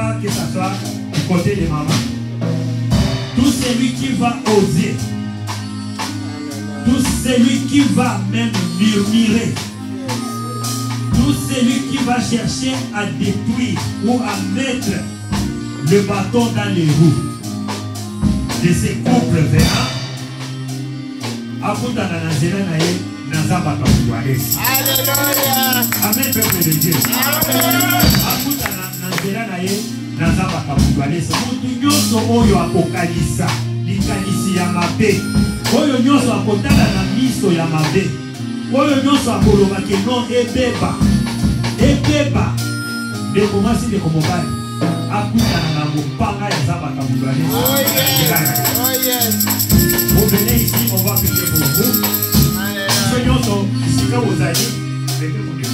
pas que ça soit du côté de maman. Tout celui qui va oser, tout celui qui va même murmurer, tout celui qui va chercher à détruire ou à mettre le bâton dans les roues de ces couples verts, Alléluia. Amen, peuple de Dieu. Mutu nyonso oyo akokanisa likanisi ya mabe, oyo nyonso akotala na miso ya mabe, oyo nyonso akoloba ke non ebeba de komasi de komobali akutana na mopanga ya Nzamba Kabulwane. Vous venez ici, on va prier pour vous. Ce nyonso isika ozali levez mon écoute.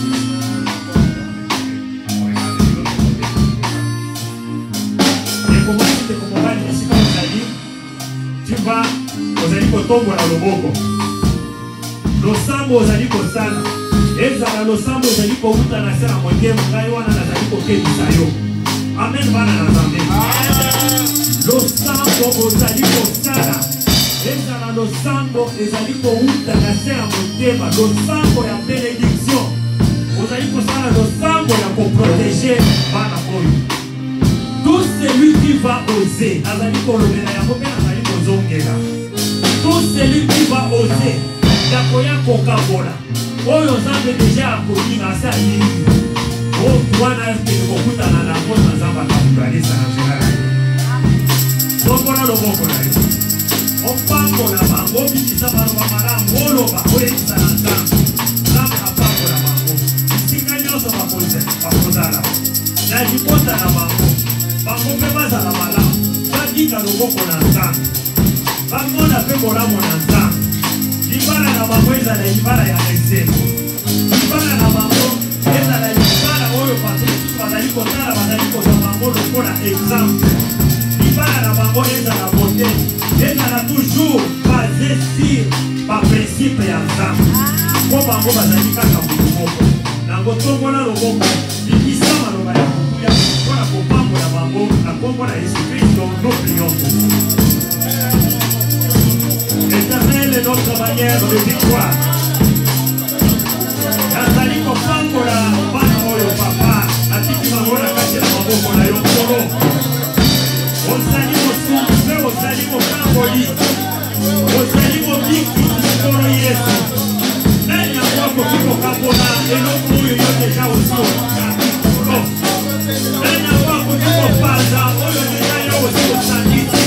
Tu vas ozali kotombola loboko losambo ozali kosala ezala losambo ozali kouta na se na motema ngai wana nazali kokebisa yo. Amen bana na Nzambe. Losambo ozali kosala ezala losambo ezali kouta na se na motema, losambo ya bénédiction ozali kosala, losambo ya koprotéger bana oyo. Tout celui qui va oser, tout celui qui va oser, Dakoya Kokabola, Oyo Zambe déjà a connu à sa ligne. Oh, toi, n'a pas de beaucoup dans la poche dans Zamba Kabulwane, ça n'a jamais été. Donc, voilà le bon collègue. On parle pour la bango, puis ça va nous faire un molo, oui, ça n'a pas. Là, on parle pour la bango. Si quelqu'un se va poser, pas poser là. Là, je pose à la bango. Bango pe bazala malamu badika loboko na Nzambe bango na pe bolamu na Nzambe libala na bango ezala libala ya esengo libala na bango ezala libala oyo bato bazali kotala bazali kozwa bango lokola exemple libala na bango ezala bote ezala toujours basé sur baprincipe ya Nzambe po bango bazali kaka motu moko nango tombola loboko bikisa maloba ya kukuya mpona kopambola bango na kombo na Yesu Kristo, nous prions pour vous. Éternel est notre manière de victoire. Nazali kopambola bana oyo papa atiki bango na kati na maboko na yo nkolo ozali mosungu mpe ozali mokamboli ozali mobiki nkolo Yesu nani yango akoki kokambola eloko oyo yo deja ozoka nani yango akoki kopanza oyo deja yo osi osangisi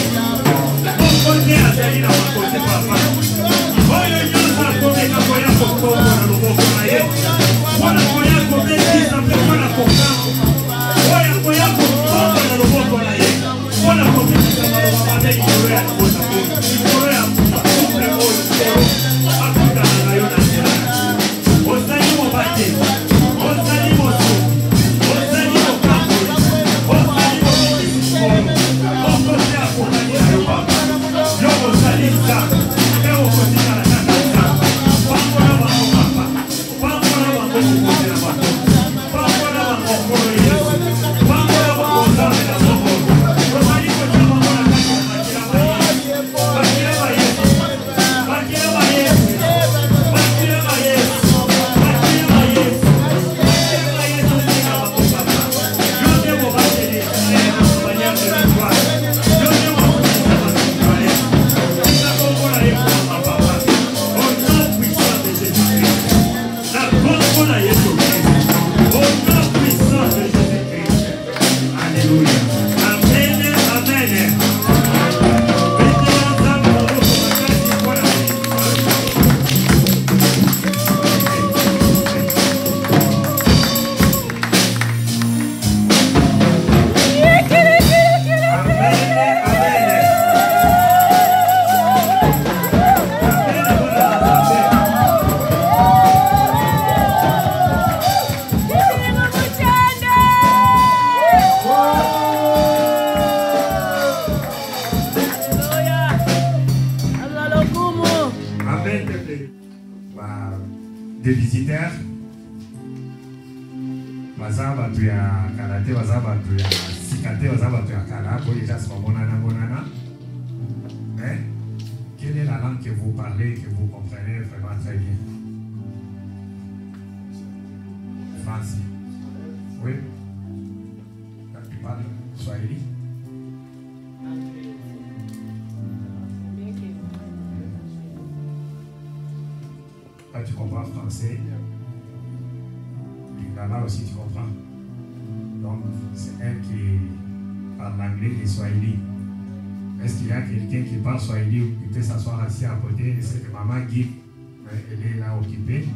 okote azali na makote papa oyo nyonso akomeka koya kokombola loboko na ye mpona koya kobekisa mpe mpona kokambo oyo koya kokombola loboko na ye mpona komekisa maloba mabe likolo ya libota mpe likolo ya kuple oyo nkolo akutana na yo na nzela ozali mobate ozali mosuku ozali mokamboli ozali mobikisi nkolo okote akokani na yo papa yo ozali nzambe mpe okotikala kaka nzambe pambola bango papa pambola bango mokonzi na bato pambola bango nkolo Yesu pambola bango nzambe na mokolo ozali kotia bango na kati ya makila bayesu bakila bayesu bakila bayesu bakila bayesu bakila bayesu bakila bayesu nsika bango papa yo nde mobateli ya manière de victoire yo nde mokonzi na bakutwale eza kombola ye koma papa au nom puissant de Jésus-Christ na kombo na Yesu Christ au nom puissant de Jésus-Christ. Alléluia. Amen, amen. Betela nzambe maboko makasi mpona des visiteurs baza bato ya karate baza bato ya sika prédicateur, ça va te faire pour déjà ce moment-là. Mais quelle est la langue que vous parlez, que vous comprenez vraiment très bien? Français. Oui. La plupart Swahili. Là, tu comprends français. Là aussi, tu comprends. Donc, c'est elle qui parle anglais et Swahili. Est-ce qu'il y a quelqu'un qui parle Swahili ou qui peut s'asseoir assis à côté? C'est que maman Guy, elle est là occupée.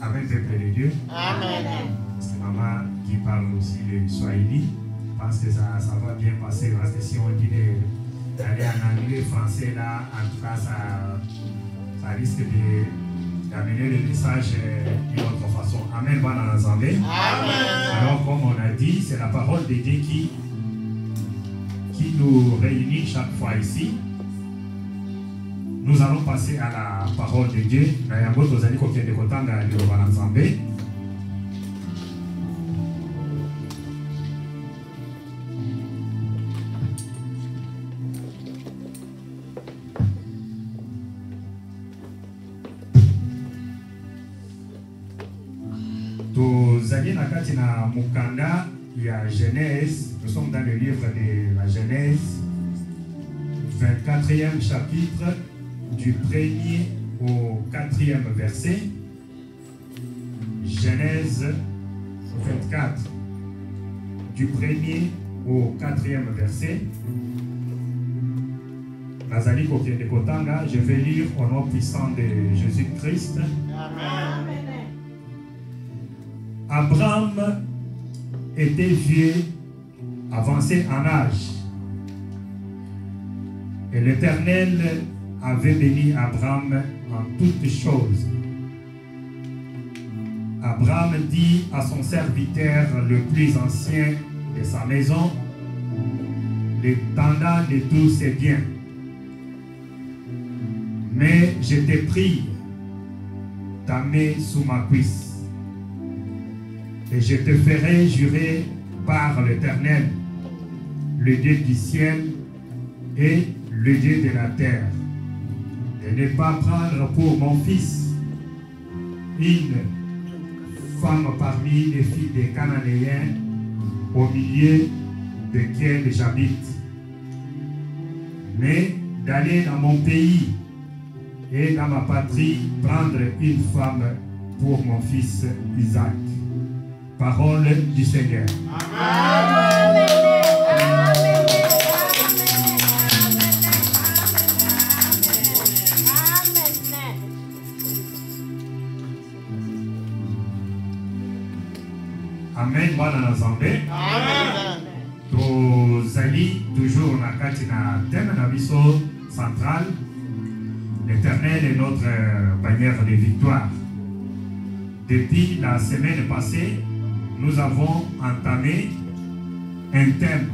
Amen, peuple de Dieu. Amen. Parce que maman qui parle aussi le Swahili, parce que ça va bien passer. Parce que si on dit d'aller en anglais, français, là, en tout cas, ça risque d'amener le message d'une autre façon. Amen, bon ensemble. Amen. Alors, comme on a dit, c'est la parole de Dieu qui nous réunit chaque fois ici. Nous allons passer à la parole de Dieu. Il y a Genèse, nous sommes dans le livre de la Genèse, 24e chapitre, du 1er au 4e verset. Genèse 24, du 1er au 4e verset. Nazali Kokiende Kotanga, je vais lire au nom puissant de Jésus-Christ. Amen. Abraham était vieux, avancé en âge. Et l'Éternel avait béni Abraham en toutes choses. Abraham dit à son serviteur le plus ancien de sa maison, l'intendant de tous ses biens: mais je t'ai pris ta main sous ma cuisse, et je te ferai jurer par l'Éternel, le Dieu du ciel et le Dieu de la terre, de ne pas prendre pour mon fils une femme parmi les filles des Cananéens au milieu desquels j'habite, mais d'aller dans mon pays et dans ma patrie prendre une femme pour mon fils Isaac. Parole du Seigneur. Amen. Amen. Bon ensemble. Amen. Tozali toujours na kati na thème na biso central. L'Éternel est notre bannière de victoire. Depuis la semaine passée, nous avons entamé un thème,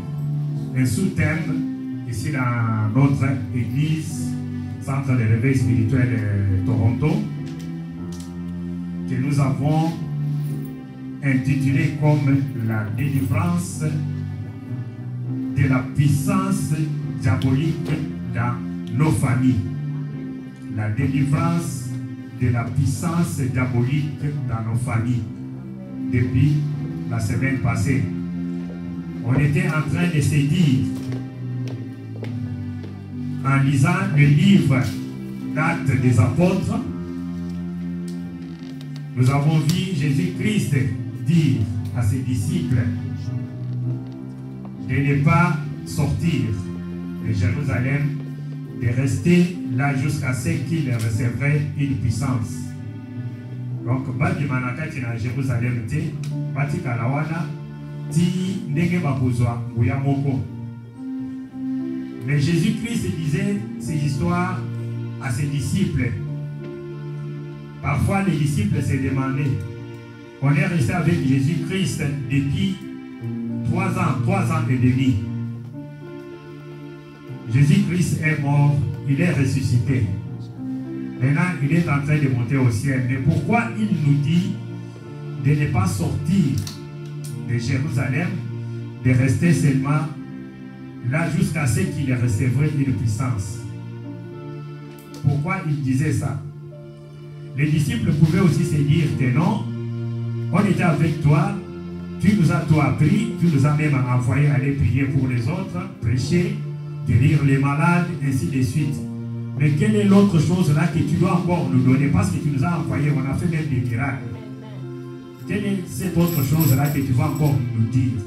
un sous-thème ici dans notre église, Centre de réveil spirituel de Toronto, que nous avons intitulé comme la délivrance de la puissance diabolique dans nos familles. La délivrance de la puissance diabolique dans nos familles. Depuis la semaine passée, on était en train de se dire, en lisant le livre d'Actes des Apôtres, nous avons vu Jésus-Christ dire à ses disciples de ne pas sortir de Jérusalem, de rester là jusqu'à ce qu'il recevrait une puissance. Donc, Badi Manakati na Jérusalem te, Bati Kalawana, Ti Ndenge Bakuzwa, Uyamoko. Mais Jésus-Christ disait ces histoires à ses disciples. Parfois, les disciples se demandaient. On est resté avec Jésus-Christ depuis 3 ans et demi. Jésus-Christ est mort, il est ressuscité. Maintenant, il est en train de monter au ciel. Mais pourquoi il nous dit de ne pas sortir de Jérusalem, de rester seulement là jusqu'à ce qu'il recevrait une puissance? Pourquoi il disait ça? Les disciples pouvaient aussi se dire que non, on était avec toi, tu nous as tout appris, tu nous as même envoyé aller prier pour les autres, prêcher, guérir les malades, ainsi de suite. Mais quelle est l'autre chose là que tu dois encore nous donner? Parce que tu nous as envoyé, on a fait même des miracles. Quelle est cette autre chose là que tu vas encore nous dire?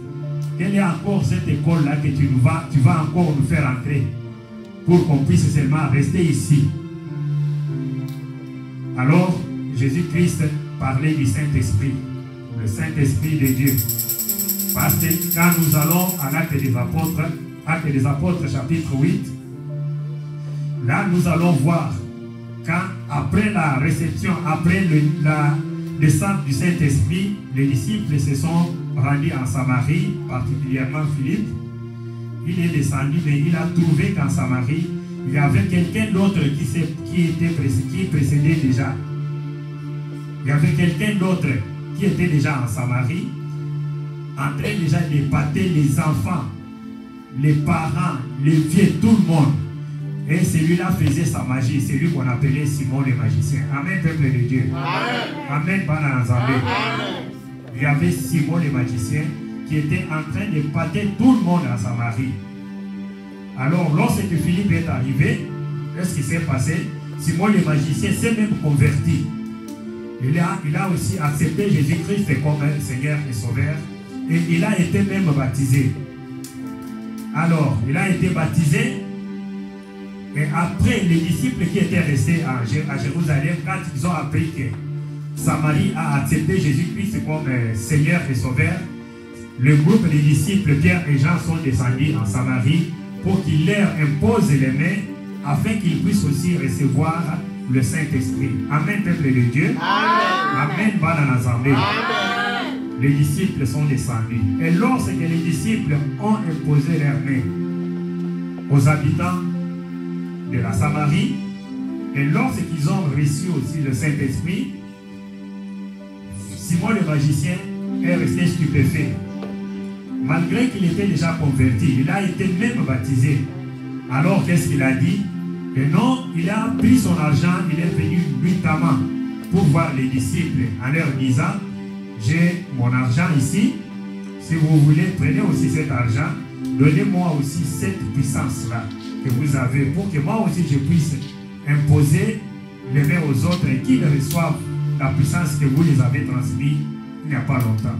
Quelle est encore cette école là que tu vas encore nous faire entrer pour qu'on puisse seulement rester ici? Alors, Jésus-Christ parlait du Saint-Esprit, le Saint-Esprit de Dieu. Parce que quand nous allons à l'Acte des Apôtres, chapitre 8, là nous allons voir quand, après la réception, après la descente du Saint-Esprit, les disciples se sont rendus en Samarie, particulièrement Philippe. Il est descendu, mais il a trouvé qu'en Samarie, il y avait quelqu'un d'autre qui précédait déjà. Il y avait quelqu'un d'autre qui était déjà en Samarie, en train déjà d'épater les enfants, les parents, les vieux, tout le monde. Et celui-là faisait sa magie, celui qu'on appelait Simon le magicien. Amen, peuple de Dieu. Amen, Amen. Il y avait Simon le magicien qui était en train d'épater tout le monde en Samarie. Alors, lorsque Philippe est arrivé, qu'est-ce qui s'est passé? Simon le magicien s'est même converti. Il a aussi accepté Jésus-Christ comme Seigneur et Sauveur. Et il a été même baptisé. Alors, il a été baptisé. Et après, les disciples qui étaient restés à Jérusalem, quand ils ont appris que Samarie a accepté Jésus-Christ comme Seigneur et Sauveur, le groupe des disciples, Pierre et Jean, sont descendus en Samarie pour qu'il leur impose les mains afin qu'ils puissent aussi recevoir le Saint-Esprit. Amen, peuple de Dieu. Amen, Amen. Les disciples sont descendus. Et lorsque les disciples ont imposé leurs mains aux habitants de la Samarie, et lorsqu'ils ont reçu aussi le Saint-Esprit, Simon le magicien est resté stupéfait. Malgré qu'il était déjà converti, il a été même baptisé. Alors qu'est-ce qu'il a dit? Et non, il a pris son argent, il est venu nuitamment pour voir les disciples en leur disant: j'ai mon argent ici, si vous voulez, prenez aussi cet argent, donnez-moi aussi cette puissance-là que vous avez, pour que moi aussi je puisse imposer les mains aux autres et qu'ils reçoivent la puissance que vous les avez transmise il n'y a pas longtemps.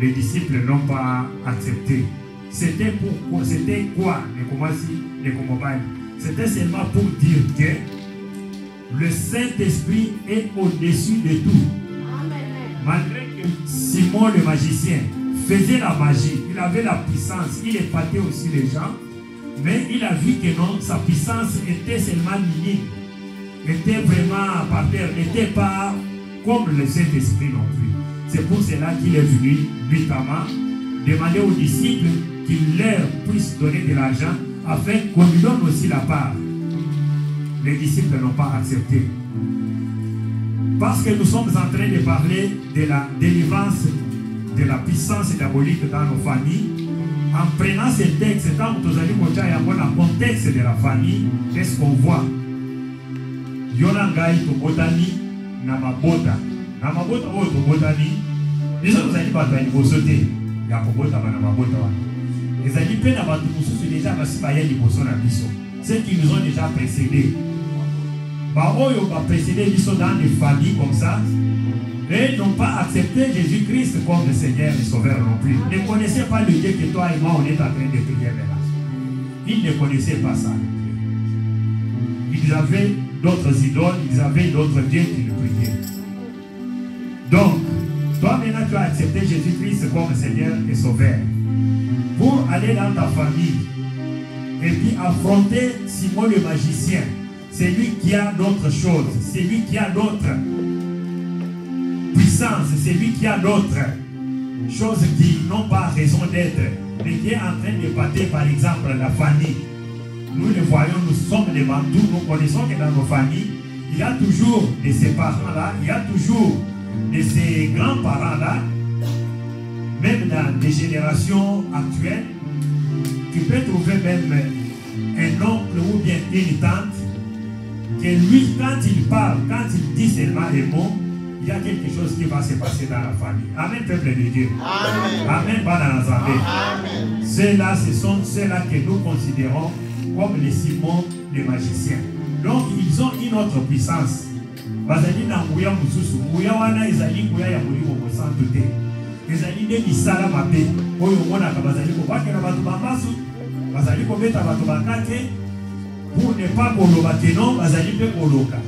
Les disciples n'ont pas accepté. C'était pourquoi? C'était quoi? C'était seulement pour dire que le Saint-Esprit est au-dessus de tout. Malgré que Simon le magicien faisait la magie, il avait la puissance, il épatait aussi les gens, mais il a vu que non, sa puissance était seulement minime, était vraiment par terre, n'était pas comme le Saint-Esprit non plus. C'est pour cela qu'il est venu nuitamment demander aux disciples qu'il leur puisse donner de l'argent afin qu'on lui donne aussi la part. Les disciples n'ont pas accepté. Parce que nous sommes en train de parler de la délivrance de la puissance diabolique dans nos familles. En prenant ce texte, quand nous allons voir le contexte de la famille, qu'est-ce qu'on voit? Yonangai to botani na mabota. Na mabota o to botani. Les autres allons pas dans le sauter. Il y a kobota na mabota. Les alliés peine à battre pour ceux déjà parce qu'il y a des bossons à biso. Ceux qui nous ont déjà précédés. Bah, on va précéder biso dans des familles comme ça. Et n'ont pas accepté Jésus-Christ comme le Seigneur et Sauveur non plus. Ils ne connaissaient pas le Dieu que toi et moi on est en train de prier maintenant. Ils ne connaissaient pas ça. Ils avaient d'autres idoles, ils avaient d'autres dieux qui le priaient. Donc, toi maintenant tu as accepté Jésus-Christ comme Seigneur et Sauveur. Pour aller dans ta famille et puis affronter Simon le magicien. C'est lui qui a d'autres choses, c'est lui qui a d'autres puissances, c'est lui qui a d'autres choses qui n'ont pas raison d'être, mais qui est en train d'épater par exemple la famille. Nous le voyons, nous sommes des Bantous, nous connaissons que dans nos familles, il y a toujours de ces parents-là, il y a toujours de ces grands-parents-là, même dans des générations actuelles, tu peux trouver même un oncle ou bien une tante, que lui, quand il parle, quand il dit seulement les mots, il y a quelque chose qui va se passer dans la famille. Amen, peuple de Dieu. Amen. Amen, Amen. Ceux-là, ce sont ceux-là que nous considérons comme les Simon, les magiciens. Donc, ils ont une autre puissance. Bazali na nguya mususu, nguya wana ezali nguya ya mulimo mosantu te. Ezali de misala mabe, oyo mona ka bazali ko bakela batu bamasu, bazali ko beta batu bakate, pour ne pas koloba que non, bazali pe koloka.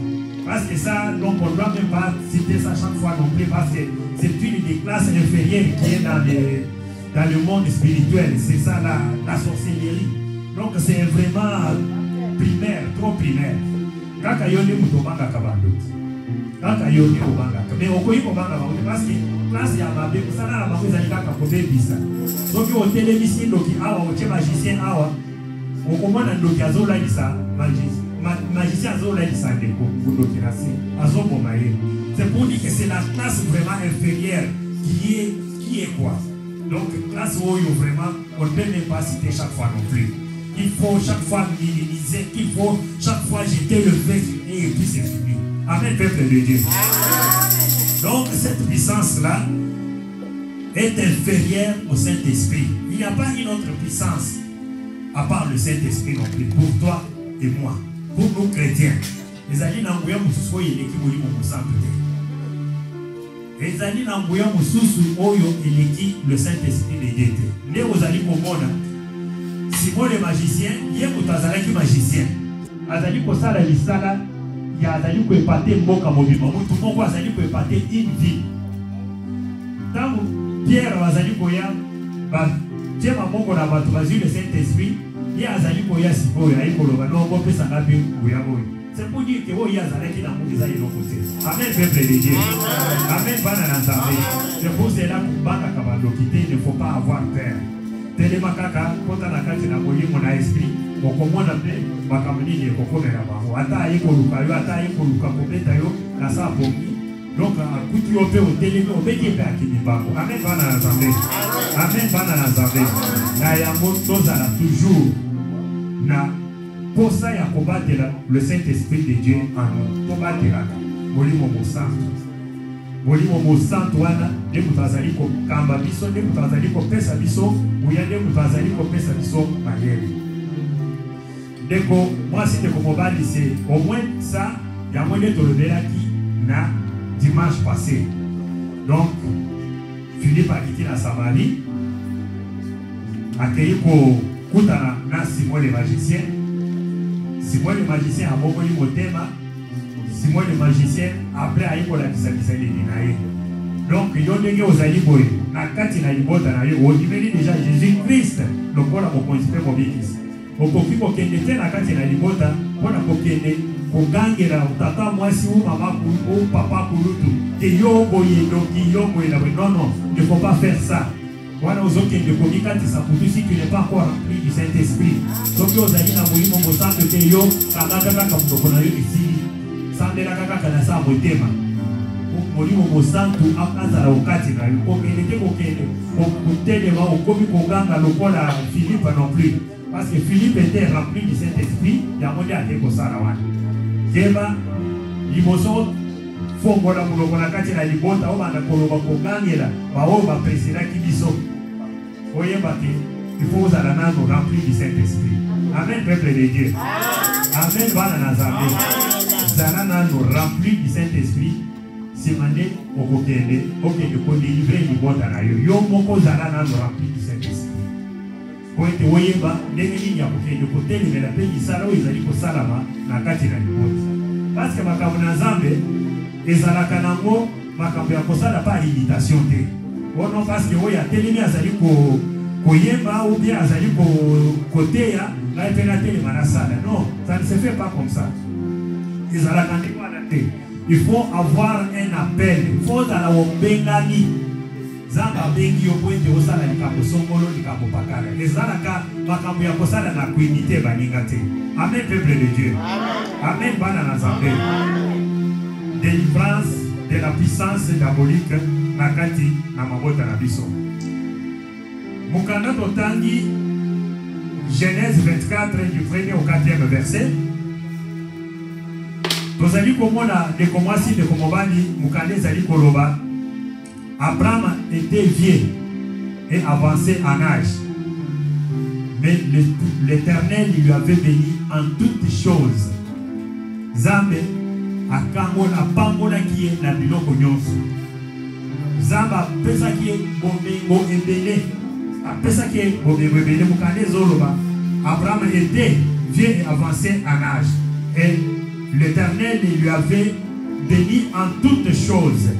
Parce que ça, donc on ne doit même pas citer ça chaque fois non plus, parce que c'est une des classes inférieures qui est dans le monde spirituel. C'est ça la sorcellerie. Donc c'est vraiment primaire, trop primaire. Kaka yoni mutobanga kabando. Kaka yoni obanga. Mais okoyi kobanga parce que classe ya mabe, ça na bango ezali kaka kobebisa. Soki o télévision doki awa o che magicien awa. Okomona doki azolalisa magicien azolalisa ndeko doki nasi. Azobomaye. C'est pour dire que c'est la classe vraiment inférieure qui est quoi. Donc classe oyo vraiment on ne peut même pas citer chaque fois non plus. Il faut chaque fois minimiser, il faut chaque fois jeter le fait et puis c'est fini. Amen, peuple de Dieu. Donc cette puissance-là est inférieure au Saint-Esprit. Il n'y a pas une autre puissance à part le Saint-Esprit non plus, pour toi et moi, pour nous chrétiens. Les alliés n'envoyent pas l'équipe les alliés n'envoyent pas le Saint-Esprit de Dieu. Les alliés Simon le magicien, il y a un magicien. Azali ko sala lisala, ya azali ko epate mboka mobima. Mutu moko azali ko epate une ville. Tangu Pierre azali ko ya ba tema moko na batu bazui le Saint-Esprit, ya azali ko ya sikoyo ayi ko loba no ko pesa ngapi uya boy. C'est pour dire que o ya azali na mu ezali no côté. Amen, peuple de Dieu. Amen, bana na nzambe. C'est pour cela que baka kabando kité, il ne faut pas avoir peur. Telema kaka kota na kati na molimo na esprit okomona pe bakamuni ekokomela bango ata ayikoluka yo ata ayikoluka kobeta yo na sa bongi donc akuti yo pe otelemi obeti pe akimi bango. Amen, bana na nzambe. Amen, bana na nzambe. Na yango tozala toujours na posa ya kobatela le Saint-Esprit de Dieu en nous. Tobatelaka molimo mosantu. Molimo mosantu wana nde mutazali ko kamba biso, nde mutazali ko pesa biso, uya nde mutazali ko pesa biso mayele. Deko moi c'était comme mobile c'est au moins ça ya moins de tolobelaki na dimanche passé. Donc Philippe a quitté la Samarie, accueilli ko kutana na Simon le magicien. Simon le magicien a beaucoup motema. Simon le magicien après aiko la kisakisali dinaye. Donc yondenge ozali boye na kati na libota na yo odimeli déjà Jésus-Christ lokola mokonzipe mobikisi. Okoki kokende te na kati na libota pona kokende kogangela tata mwasi ou mama ou papa kulutu ke yo boye doki yo boye na non non, il ne faut pas faire ça. Wana ozokende komikati sa putu si tu n'es pas encore rempli du Saint-Esprit. Donc ozali na molimo mosantu te yo kaka kaka mutoko na yo ici. Sandela kaka na sa motema molimo mosantu akazala okati na yo kokende te kokende kotelema okomi koganga lokola Philippe non plus parce que Philippe était rempli du Saint-Esprit yango nde ate kosala wana keba liboso fongola moloko na kati na libota obanda koloba kogangela baoyo bapresidaki biso oyeba te il faut ozala nano rempli du Saint-Esprit. Amen, peuple de Dieu. Amen, bana na Nzambe. Zana nous rempli du Saint-Esprit, c'est mandé au kokende, okende ko délivrer libota na yo. Yo moko zana nous rempli du Saint-Esprit. Ko ete oyeba ndenge nini ya kokende ko telemela pe isala oyo ezali ko salama na kati na libota. Parce que makambo na Nzambe ezalaka nango makambo ya kosala pa imitation te. Non parce que oyo atelemi azali ko koyeba ou bien azali ko koteya Non, ça ne se fait pas comme ça. Il faut avoir un appel. Il faut avoir un bengani. Zamba bengi yopointe osala likambo songolo likambo pakala. Ezalaka makambo ya kosala na kuimite baningate. Amen peuple de Dieu. Amen bana na Nzambe. Délivrance de la puissance diabolique nakati na mabota na biso. Mukanda totangi Genèse 24 du 1er au 4e verset. Tozali komona de komwasi de komobani mukande zali koloba. Abraham était vieux et avancé en âge. Mais l'Éternel lui avait béni en toutes choses. Zambe akamona pamona qui est na biloko nyonso. Zamba pesa qui est bomengo ebele. Pesa qui est bomengo ebele mukande zoloba. Abraham était vieux et avancé en âge. Et l'Éternel lui avait béni en toutes choses.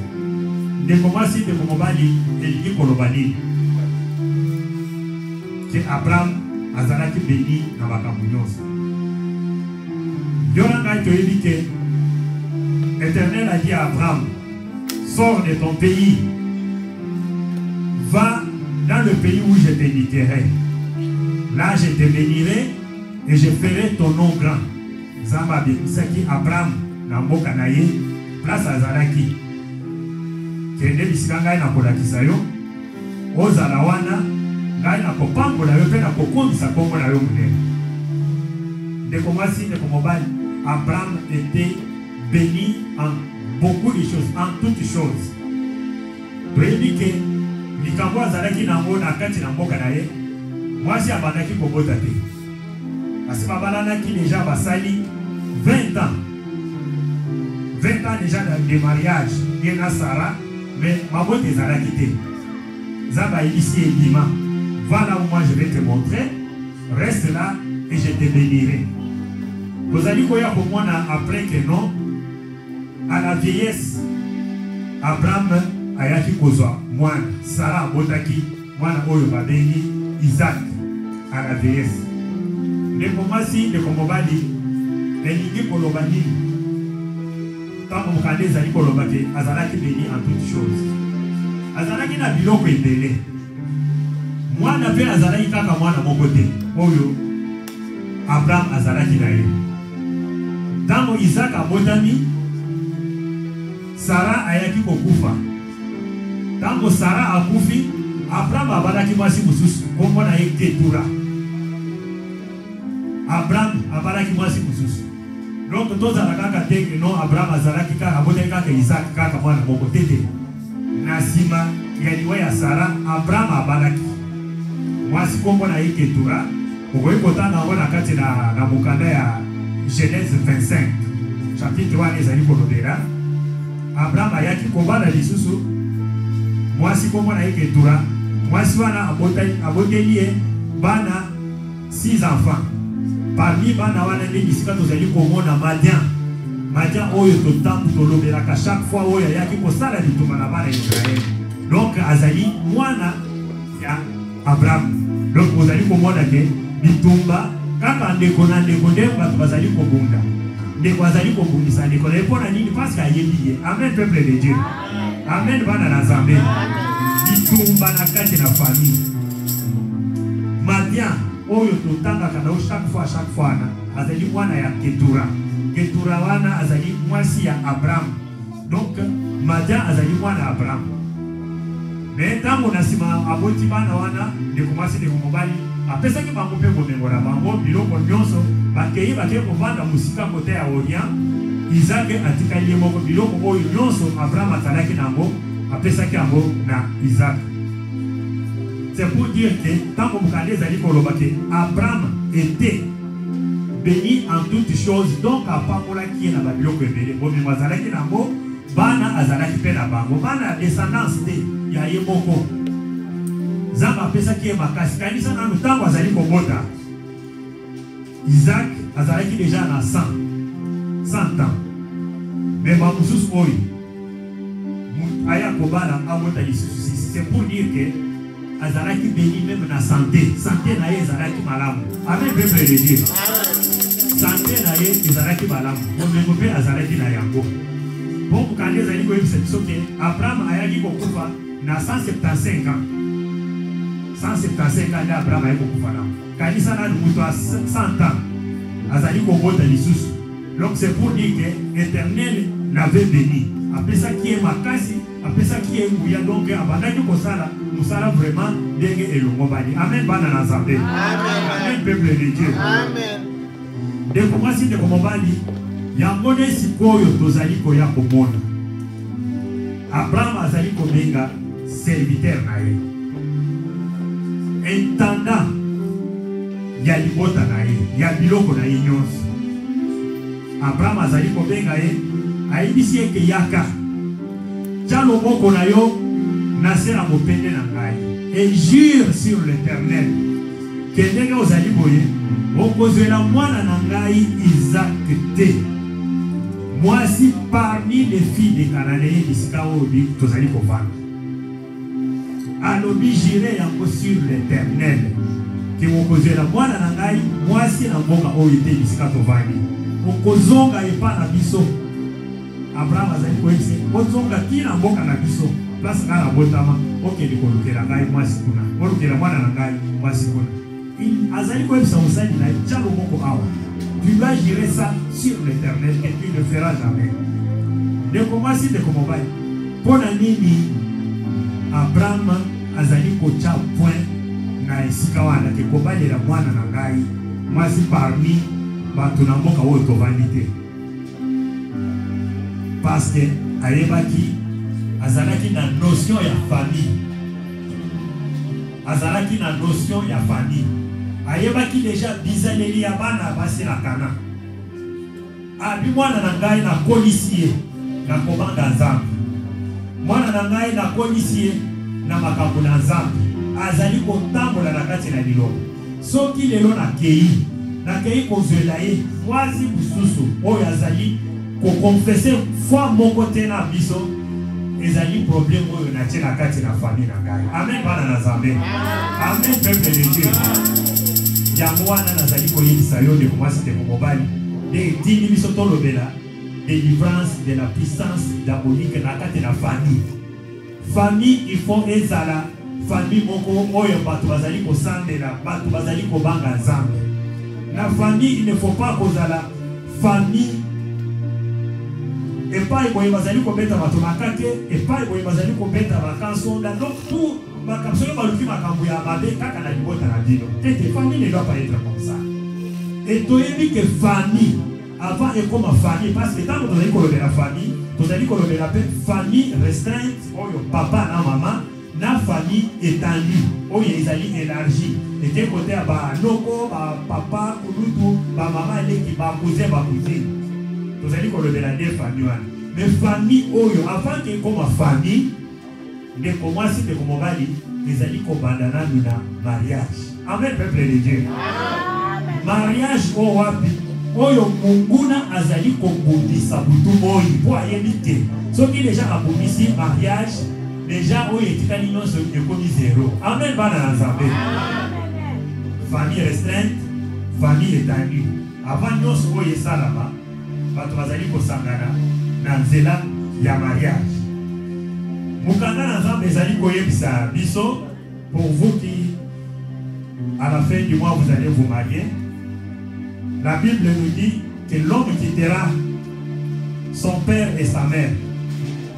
De comment si de Komobali et de Kolobali que Abraham azalaki béni na makambo nyonso. Yoranga te dit que l'Éternel a dit à Abraham, sors de ton pays, va dans le pays où je t'indiquerai. Là je te bénirai et je ferai ton nom grand. Zamba bisaki Abraham na mboka na ye place azalaki. Kende bisika ngai na kolakisa yo ozala wana ngai na kopambola yo pe na kokondisa kombo na yo munene. Ndeko mwasi ndeko mobali, Abraham était béni en beaucoup de choses, en toutes choses. Toyebi ke likambo azalaki nango na kati na mboka na ye mwasi abandaki kobota te. Kasi babalanaki déjà basali 20 ans. 20 ans déjà de mariage. Il y a Sarah. Mais ma boîte est à la quitter. Zaba ici et Dima. Voilà où moi je vais te montrer. Reste là et je te bénirai. Vous allez voir pour moi après que non. À la vieillesse, Abraham a yaki kozwa. Moi, Sarah Botaki, moi na oyo babeni Isaac à la vieillesse. Mais pour moi si de Komobali, elingi kolobani. Tant que mukande zali kolobake azalaki béni en toutes choses. Azalaki na biloko ebele. Mwana pe azalaki kaka mwana moko te. Oyo Abraham azalaki na ye. Tango Isaac abotami, Sarah ayaki kokufa. Tango Sarah akufi, Abraham abalaki mwasi mususu kombo na ye Ketura. Abraham abalaki mwasi mususu. Donc tous à la kaka que non Abraham azalaki kaka abotaki kaka Isaac kaka mwana moko tete. Nasima yaliwa ya Sarah Abraham abalaki mwasi kombo na ye Ketura. Okoki kotanga ngo na kati na mukanda ya Genèse 25 chapitre 1 ezali kolobela. Abraham ayaki kobala lisusu mwasi kombo na ye Ketura. Mwasi wana aboteli ye bana 6 enfants. Parmi bana wana nde bisika tozali komona Madian oyo totambu tolobelaka chaque fois oyo ayaki kosala lituma na bana Israël. Donc azali mwana ya Abraham. Donc ozali komona ke bitumba kaka ndeko na ndeko nde bato bazali kobunda. Ndeko azali kobundisa ndeko na epona nini parce que ayebi ye. Amen peuple de Dieu. Amen bana na Nzambe. Bitumba na kati na famille. Madian oyo totanga kana chaque fois na azali mwana ya Ketura. Ketura wana azali mwasi ya Abraham. Donc Madian azali mwana Abraham. Mais tango nasima aboti bana wana de komasi de komobali apesa ki bango pe bomengo na bango biloko nyonso bakei bake kovanda musika kote ya Orient. Isaac atikali ye moko biloko oyo nyonso Abraham atalaki nango apesa ki yango na Isaac. C'est pour dire que tant que Mukande zali kolobake Abraham était béni en toutes choses. Donc à pamola qui est na babiloko ebele bomi mazalaki nango bana azalaki pe na bango bana descendance te ya ye moko. Zamba pesa ki makasi kanisa na ntango azali kobota. Isaac azalaki déjà na 100 ans. Mais ba mususu oyo aya kobala abota lisusu. C'est pour dire que azalaki béni même na santé. Santé na ye ezalaki malamu. Amen, peuple de Dieu. Santé na ye ezalaki malamu. Bomengo mpe azalaki na yango. Bon, quand les amis koyebisa biso ke Abraham ayaki kokufa na 175 ans. 175 ans nde Abraham ayaki kokufa nango. Kanisa nanu moto a 100 ans azali kobota lisusu. Donc c'est pour dire que l'Éternel l'avait béni. Après ça qui est makasi, après ça qui est mouya. Donc abandaki kosala musala vraiment ndenge elongo bani. Amen bana na Nzambe. Amen peuple de Dieu. Amen. De komasi de komobali yango nde sikoyo tozali koya komona. Abraham azali kobenga serviteur na ye. Intendant ya libota na ye, ya biloko na ye nyonso. Abraham azali kobenga ye, ayebisi eke yaka. Tia loboko na yo na se na mopende na ngai. Et jure sur l'Éternel ke ndenge ozali boye, okozwela mwana na ngai Isaac te. Voici parmi les filles des Cananéens bisika oyo tozali kovanda. Alobi jire yango sur l'Éternel ke okozwela mwana na ngai mwasi na mboka oyo te bisika tovandi. Okozonga epa na biso. Abraham azali koyebisa kozonga tina mboka na biso. Place nga na botama okende kolukela ngai mwasi kuna. Olukela mwana na ngai mwasi kuna. Azali koyebisa mosali na tia loboko awa. Tu dois gérer ça sur l'Éternel et tu ne le feras jamais. De commencer de comment pour la nini Abraham azali kocha point na esika wana ke kobalela mwana na ngai mwasi parmi bato na mboka oyo tovandi te. Parce que ayebaki azalaki na notion ya famille. Azalaki na notion ya famille. Ayebaki déjà bizaleli ya bana basi na kana. Abi mwana na ngai na kolisiye na kobanga Nzambe. Mwana na ngai na kolisiye na makambo na Nzambe. Azali kotambola na kati na biloko. Soki lelo na kei kozwela ye mwasi bususu oyo azali kokonfese fois moko te na biso ezali problème oyo na tie na kati na famille na ngai. Amen bana na Nzambe. Amen peuple de Dieu. Yango wana nazali koyebisa yo de mwasi te mobali de dini biso tolobela délivrance de la puissance diabolique na kati na famille. Famille il faut ezala famille moko oyo bato bazali kosambela bato bazali kobanga Nzambe. Na famille il ne faut pas kozala famille epai boye bazali kobeta bato makake epai boye bazali kobeta bakansonda donc tout makambo baluki makambo ya mabe kaka na libota na dino. Tete famille ne doit pas être comme ça. Et toyebi que famille avant et comme famille parce que tant que tozali kolobela famille tozali kolobela pe famille restreinte oyo papa na maman na famille étendue oyo ezali élargie et côté ya ba noko ba papa kulutu ba maman eleki ba cousin ba cousine tozali kolobela de famille wana. Mais famille oyo avant que comme famille de commencer de komobali ezali kobandana na mariage. Amen peuple de Dieu. Amen. Mariage o wapi oyo munguna azali kobundisa butu moyi po ayebite soki déjà abundisi mariage déjà oyo etikali nyonso ekomi zéro. Amen bana na Nzambe. Famille restreinte, famille étendue. Avant nyonso oyo esalama bato bazali kosangana na nzela ya mariage. Mukanda na Nzambe ezali koyebisa biso pour vous qui à la fin du mois vous allez vous marier. La Bible nous dit que l'homme quittera son père et sa mère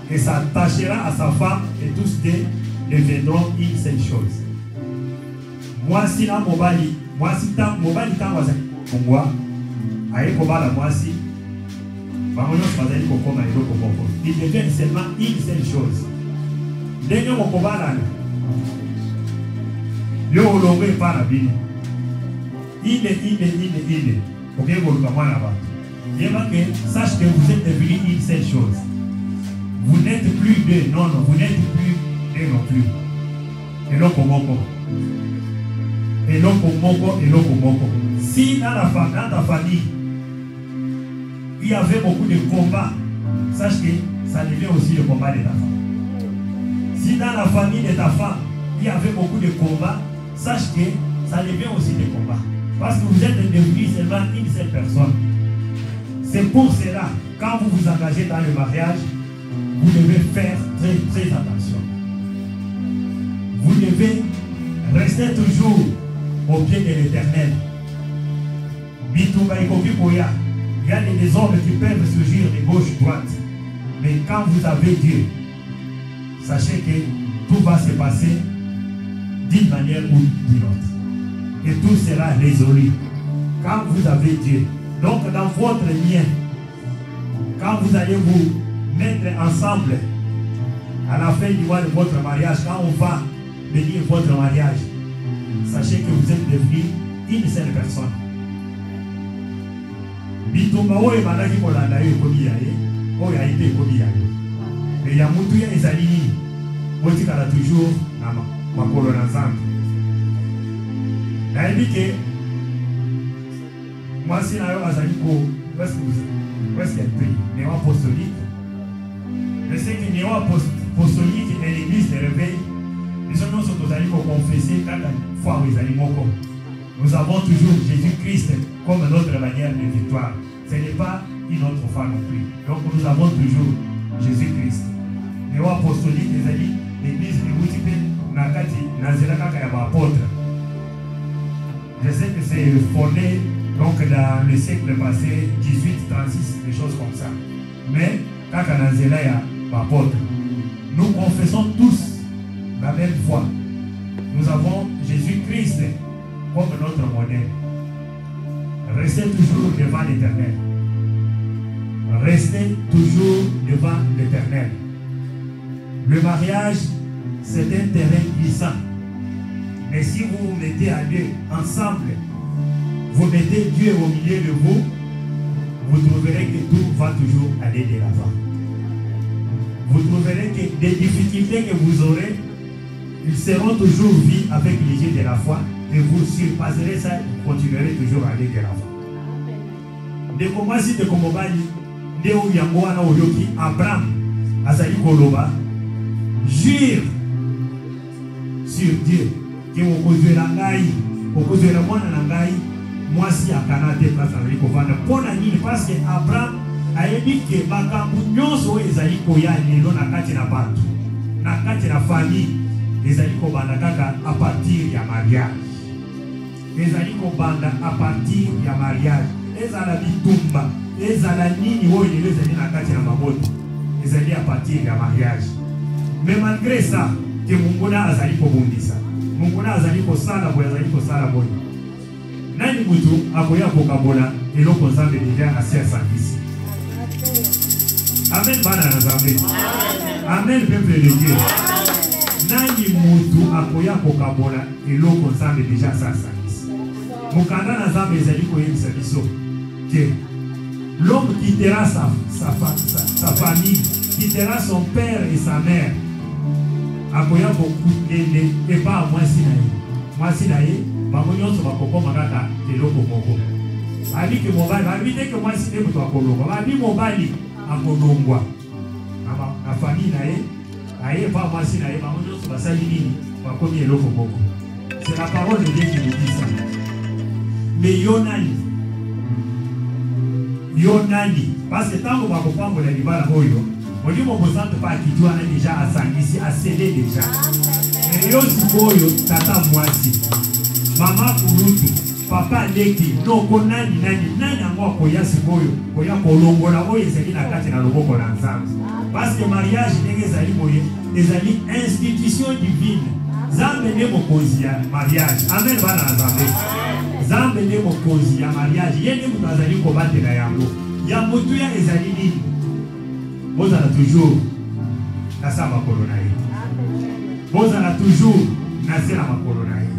et s'attachera à sa femme et tous deux deviendront une seule chose. Mwasi na mobali, mwasi ta mobali ta wazali kongwa aye kobala mwasi bamono bazali kokoma eloko moko. Ils deviennent seulement une seule chose. Ndenge mokobala yo olongwe pa na bino ine ok koluka mwana bato yeba que sache que vous êtes devenus une seule chose. Vous n'êtes plus deux, non, vous n'êtes plus deux non plus. Eloko moko. Eloko moko. Si dans ta famille il y avait beaucoup de combats, sache que ça devient aussi le combat de ta femme. Si dans la famille de ta femme il y avait beaucoup de combats, sache que ça devient aussi des combats. Parce que vous êtes devenu seulement une seule personne. C'est pour cela, quand vous vous engagez dans le mariage, vous devez faire très, très attention. Vous devez rester toujours au pied de l'Éternel. Il y a des hommes qui peuvent surgir de gauche, droite. Mais quand vous avez Dieu, sachez que tout va se passer d'une manière ou d'une autre. Et tout sera résolu. Quand vous avez Dieu. Donc dans votre lien, quand vous allez vous mettre ensemble à la fin du mois de votre mariage, quand on va bénir votre mariage, sachez que vous êtes devenu une seule personne. Bitumba oye balaki kolanda yo ekomi yaye, oye aite ekomi yaye. Mais ya mutu ya ezali nini? Botikala toujours na makolo na Nzambe. Nayebi ke mwasi na yo azali ko presque néo apostolique. Mais c'est que néo apostolique et l'église de réveil, nous sommes tous allés pour confesser quand la foi où ils allaient moko. Nous avons toujours Jésus-Christ comme notre manière de victoire. Ce n'est pas une autre foi non plus. Donc nous avons toujours Jésus-Christ. Néo apostolique, les amis, l'église de Moutipe, Nakati, Nazela Kaka apôtre. Je sais que c'est fondé donc dans le siècle passé, 18, 36, des choses comme ça. Mais Kaka Nazela ya apôtre. Nous confessons tous la même foi. Nous avons Jésus-Christ comme notre modèle. Restez toujours devant l'Éternel. Restez toujours devant l'Éternel. Le mariage, c'est un terrain glissant. Mais si vous vous mettez à deux ensemble, vous mettez Dieu au milieu de vous, vous trouverez que tout va toujours aller de l'avant. Vous trouverez que des difficultés que vous aurez, ils seront toujours vus avec les yeux de la foi et vous surpasserez ça, vous continuerez toujours à aller de l'avant. De comment si de comment de où Yangoana Oyoki, Abraham, Azali Koloba, jure sur Dieu que vous causez la gaï, vous causez la moine en gaï, moi si à Canada, place à l'Ikovana, pour la nuit, parce que Abraham a dit que Bakambounion soit Ezali Koya, et l'on a katé la bande, n'a katé la famille. Ezali kobanda à partir du mariage. Ezali kobanda à partir du mariage. Ezala bitumba. Ezala nini wo ile ezali na kati na maboto. Ezali à partir du mariage. Mais malgré ça, que Munguna azali kobundisa. Munguna azali kosala boya azali kosala boya. Nani mutu akoya kokabola eloko Nzambe déjà assez asangisi. Amen bana na Nzambe. Amen peuple de Dieu. Nani mutu akoya kokabola eloko Nzambe déjà sasa. Mukanda na Nzambe ezali koyebisa biso que l'homme quittera sa famille, quittera son père et sa mère. Akoya kokutende et pas à mwasi na ye. Mwasi na ye bango nyonso bakokoma kaka eloko moko. Babi ke mobali, babi te ke mwasi te mutu akolongwa. Babi mobali akolongwa. Na famille na ye aye pas moi si naïe, c'est la parole de Dieu qui nous dit ça. Mais Yonani, parce que tant qu'on va comprendre les libales Oyo, on dit mon besoin de pas qui doit déjà à Sangisi, à céder déjà. Mais Yosukoyo, tata moi si, maman Kurutu, papa Leki, non konani nani angwa koya sikoyo, koya kolongo na oyo ezali na kati na loboko na Nzambe. Parce que mariage n'est une institution divine. Zambe ne mokozi ya mariage. Amen bana Nzambe. Zambe ne mokozi ya mariage. Yene mutu azali kobatela yango. Ya mutu ya ezali nini? Bozala toujours na sa makolo na ye. Bozala toujours na se na makolo na ye.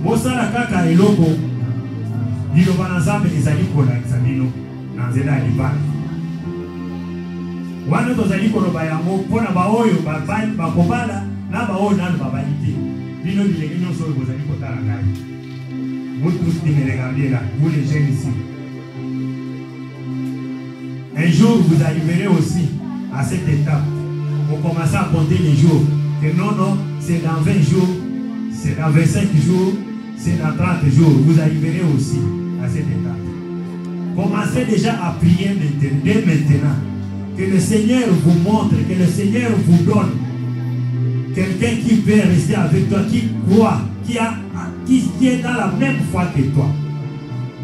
Bozala kaka eloko liloba na Nzambe ezali kolakisa bino na nzela ya libala. Wana tozali koloba yango mpona baoyo bakobala na baoyo nano babali te. Bino bilenge nyonso oyo bozali kotala ngai. Vous tous qui me regardez là, vous les jeunes ici. Un jour vous arriverez aussi à cette étape. Vous commencez à compter les jours Que non, non, c'est dans 20 jours, c'est dans 25 jours, c'est dans 30 jours. Vous arriverez aussi à cette étape. Commencez déjà à prier maintenant, dès maintenant. Que le Seigneur vous montre, que le Seigneur vous donne quelqu'un qui peut rester avec toi, qui croit, qui est dans la même foi que toi.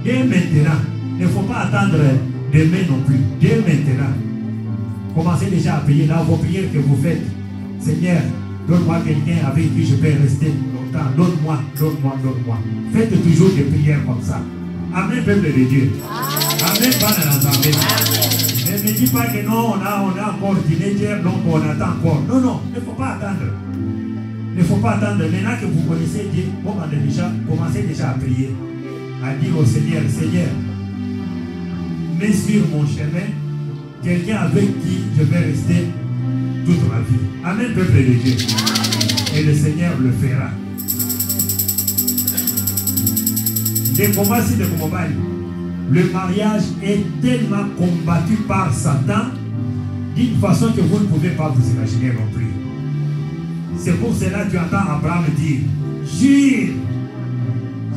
Dès maintenant, il ne faut pas attendre demain non plus. Dès maintenant, commencez déjà à prier dans vos prières que vous faites. Seigneur, donne-moi quelqu'un avec qui je peux rester longtemps. Donne-moi, donne-moi, donne-moi. Faites toujours des prières comme ça. Amen, peuple de Dieu. Amen, Amen. Ne me dis pas que non, on a encore teenager, donc on attend encore. Non, non, il ne faut pas attendre. Il ne faut pas attendre. Maintenant que vous connaissez Dieu, commencez déjà à prier. À dire au Seigneur, Seigneur, mets sur mon chemin quelqu'un avec qui je vais rester toute ma vie. Amen, peuple de Dieu. Et le Seigneur le fera. Des combats, c'est des combats. Le mariage est tellement combattu par Satan d'une façon que vous ne pouvez pas vous imaginer non plus. C'est pour cela que tu entends Abraham dire, jure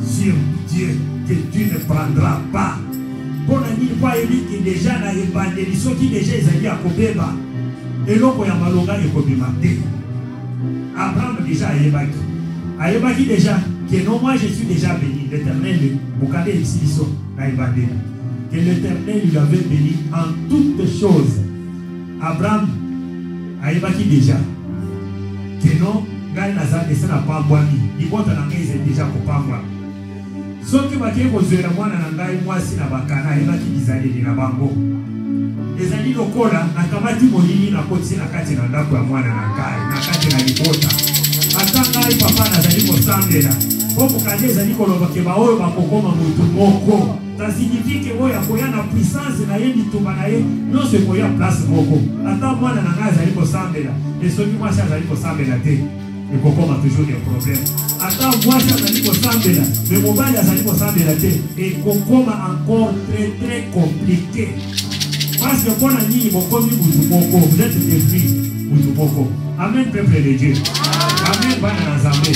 sur Dieu que tu ne prendras pas. Pour ne pas dire que déjà dans l'évangélisation qui déjà est à Kobeba et l'autre il y a Maloga et Kobimate. Abraham déjà a évacué déjà que non, moi je suis déjà béni. L'Éternel, que l'Éternel lui avait béni en toutes choses. Abraham a évacué déjà que non, Gaï Nazar ne s'en a pas boami. Il compte en anglais, c'est déjà pour pas moi. Sauf que Baké Kozera, moi, moi, si na bakana, évacué des années de la bango. Les années locaux, Nakamati Molini, na koti na kati na ndako ya mwana na kai, na kati na libota. Atanga papa na zali ko sambela. Pour que les amis kolobakeba oyo bakokoma mutu moko. Ça signifie que oyo akoya na puissance na ye bitumba na ye, non se koya place moko. Ata mwana na ngaza ali ko sambela, et soki moi ça ali ko sambela te. Et kokoma toujours des problèmes. Ata moi ça ali ko sambela, mais mobali ali ko sambela te, et kokoma encore très compliqué. Parce que pour la nuit, vous êtes détruits. Amen, peuple de Dieu. Amen, Bananazamé.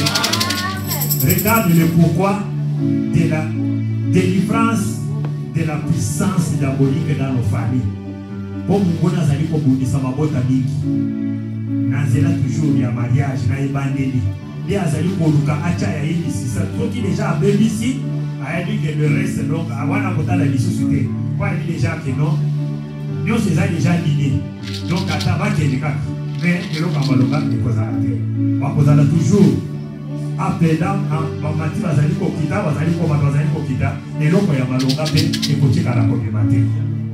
Regarde le pourquoi de la délivrance de la puissance diabolique dans nos familles. Pour nous, nous avons dit ça, nous avons toujours eu un mariage, nous avons bandeli. Nous avons dit que qui déjà a béni ici, a dit que le reste, donc, avant de la société, pas dit déjà que non. Nous sommes déjà liés. Donc, à tabac, mais nous avons toujours appelant en mati bazali kokita bazali kokita et loko ya malonga pe ekotika la komemate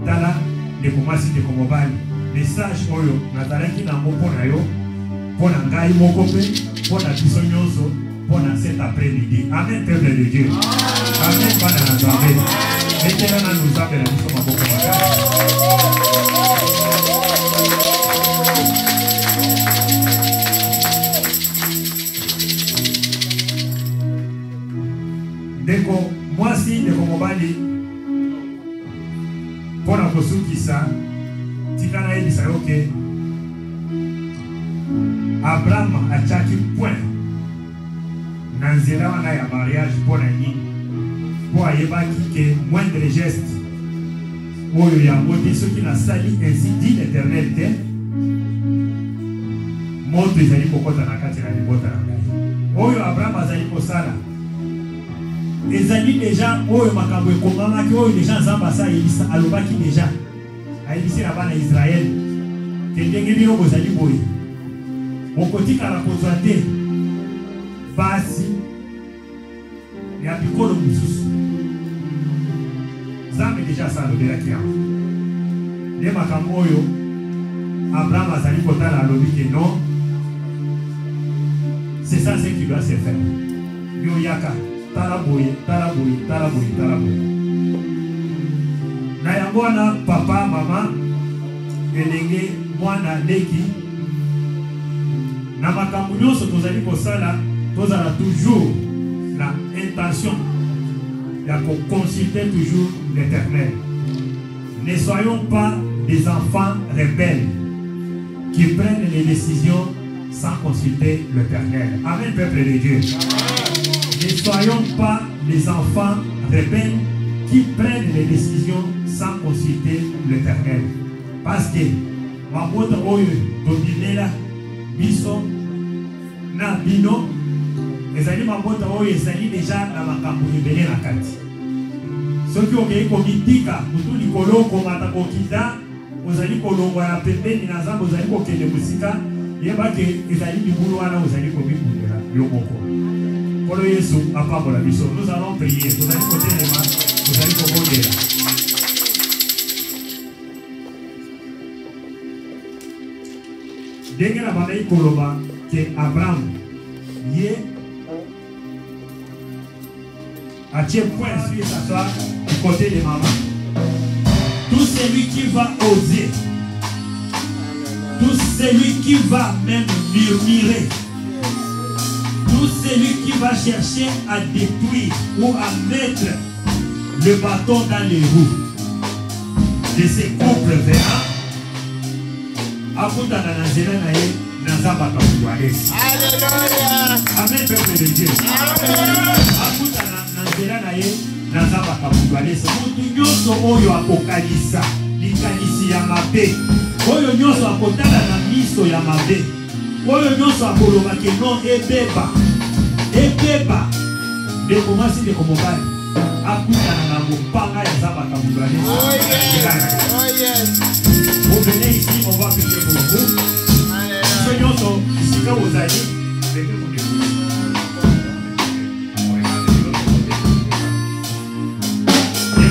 tala de komasi de komobali message oyo nazalaki na moko na yo pona ngai moko pe pona biso nyonso pona cet après-midi. Amen, peuple de Dieu. Amen, bana na Nzambe. Maintenant na nous appelle biso maboko makasi. Deko mwasi deko mobali pona kosukisa tikana yebisa yoke Abraham achaki point na nzela wana ya mariage pona nini po ayebaki ke moindre geste oyo ya mote soki nasali ainsi dit l'Éternel te moto ezali kokota na kati na libota na ngai oyo Abraham azali kosala ezali déjà oyo makambo ekomamaki oyo déjà Nzambe asalisa alobaki déjà ayebisi na bana Israël ke ndenge bino bozali boye bokotikala kozwa te basi ya bikolo mosusu Nzambe déjà asalobelaki yango nde makambo oyo Abraham azali kotala alobi ke non, c'est ça ce qui doit se faire. Yo yaka taraboye. Na yango na papa mama elenge mwana leki na makambo nyonso tozali kosala tozala toujours la intention ya consulter toujours l'Éternel. Ne soyons pas des enfants rebelles qui prennent les décisions sans consulter l'Éternel. Amen, peuple de Dieu. Ne soyons pas les enfants rebelles qui prennent les décisions sans consulter l'Éternel. Parce que, ma moto oyo, Tondinela, Biso, na Bino, ezali ma moto oyo ezali déjà na makambo ebele na kati. Soki okei komitika, mutu likolo komata kokita, ozali kolongwa ya pembeni na zamba ozali kokende musika, yebake ezali libulu wana ozali komibundela yo moko. Polo Yesu apambola biso. Nous allons prier. Nous allons côté les mains. Nous allons commander. Dès que la bataille koloba que Abraham yé à tiers point sur s'asseoir du côté de maman. Tout celui qui va oser, tout celui qui va même murmurer, tout celui qui va chercher à détruire ou à mettre le bâton dans les roues de ces couples verra, Alléluia. Amen, peuple de Dieu. Mutu nyonso oyo akokanisa likanisi ya mabe, oyo nyonso akotala na miso ya mabe, oyo nyonso akoloba ke non ebeba de komasi de komobali akutana na mopanga ya zamba kabulane. Vous venez ici, on va prier pour vous. Ce nyonso isika ozali levez vos yeux.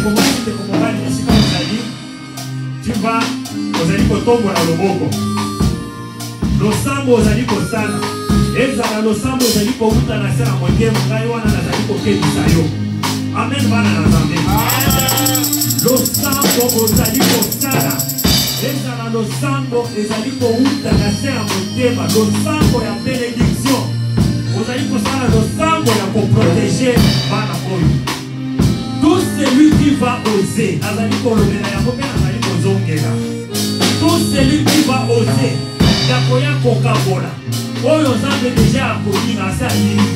Komasi de komobali isika ozali, tu vas ozali kotombola loboko. Losambo ozali kosala. Ezala losambo ozali kouta na se na mwenge ngai wana nazali kokebisa yo. Amen bana na Nzambe. Losambo ozali kosala. Ezala losambo ezali kouta na se na motema. Losambo ya bénédiction. Ozali kosala losambo ya koprotéger bana oyo. Tout celui qui va oser, azali kolobela yango mpe azali kozongela. Tout celui qui va oser, yakoya kokabola. Oyo Nzambe deja akolinga asa yini.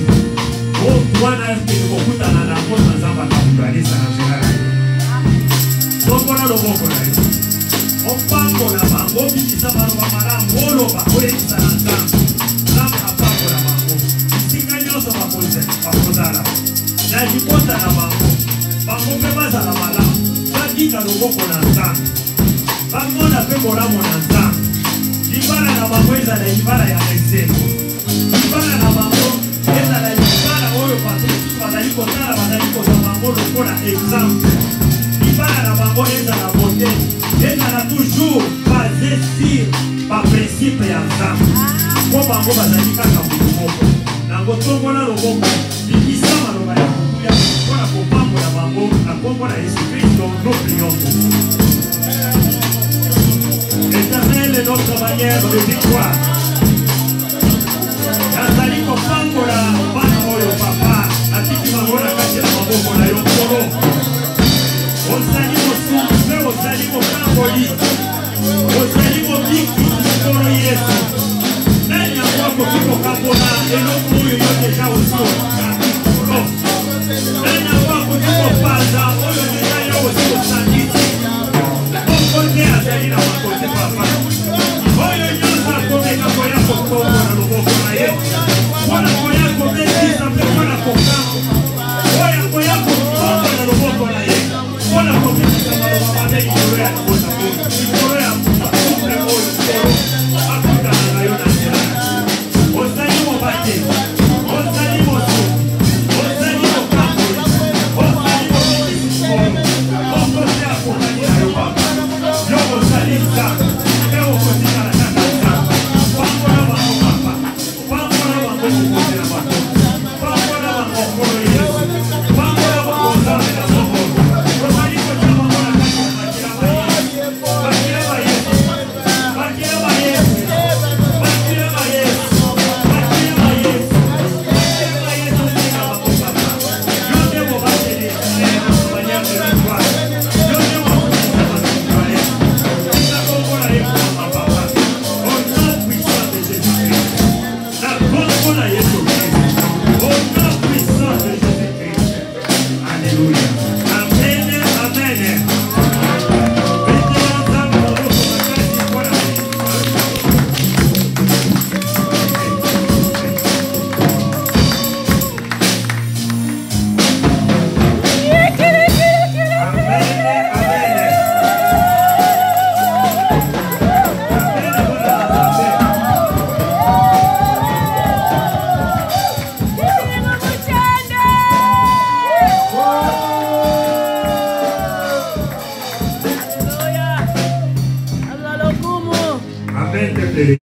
O twana epele kokutana na ngo na Nzambe akabulalisa na nzela na ye. Tombola loboko na ye. Opambola bango bikisa baloba malamu oloba oyebisa na Nzambe. Nzambe apambola bango. Esika nyonso bakozala. Na libota na bango. Bango mpe bazala malamu. Badika loboko na Nzambe. Bamona mpe molamo na Nzambe. Libala na bango ezala libala ya exemple. Libala na bango ezala libala oyo batutu bazali kotala bazali kozwa bango lokola exemple. Libala na bango ezala bote. Ezala toujours basé sur ba principe ya Nzambe. Po bango bazali kaka mutu moko. Nango tongola loboko bikisa maloba ya kokuya mpona kopambola bango na kombo na Yesu Kristo nous prions. L'Éternel est notre manière de victoire. Nazali kopambola bana oyo papa atiki bango na kati ya maboko na yo nkolo. Ozali mosungu mpe ozali mokamboli. Ozali mobiki nkolo Yesu. Nani yango akoki kokambola eloko oyo yo deja osi okokolo. Nani yango akoki kopanza oyo deja yo osi osangisi. Okote azali na makote papa. Oyo nyonso akomeka koya kokombo na loboko na ye. Wana koya kobekisa mpe wana kokambo. Oya koya kokombo na loboko na ye. Wana kobekisa maloba mabe likolo ya libota. Likolo ya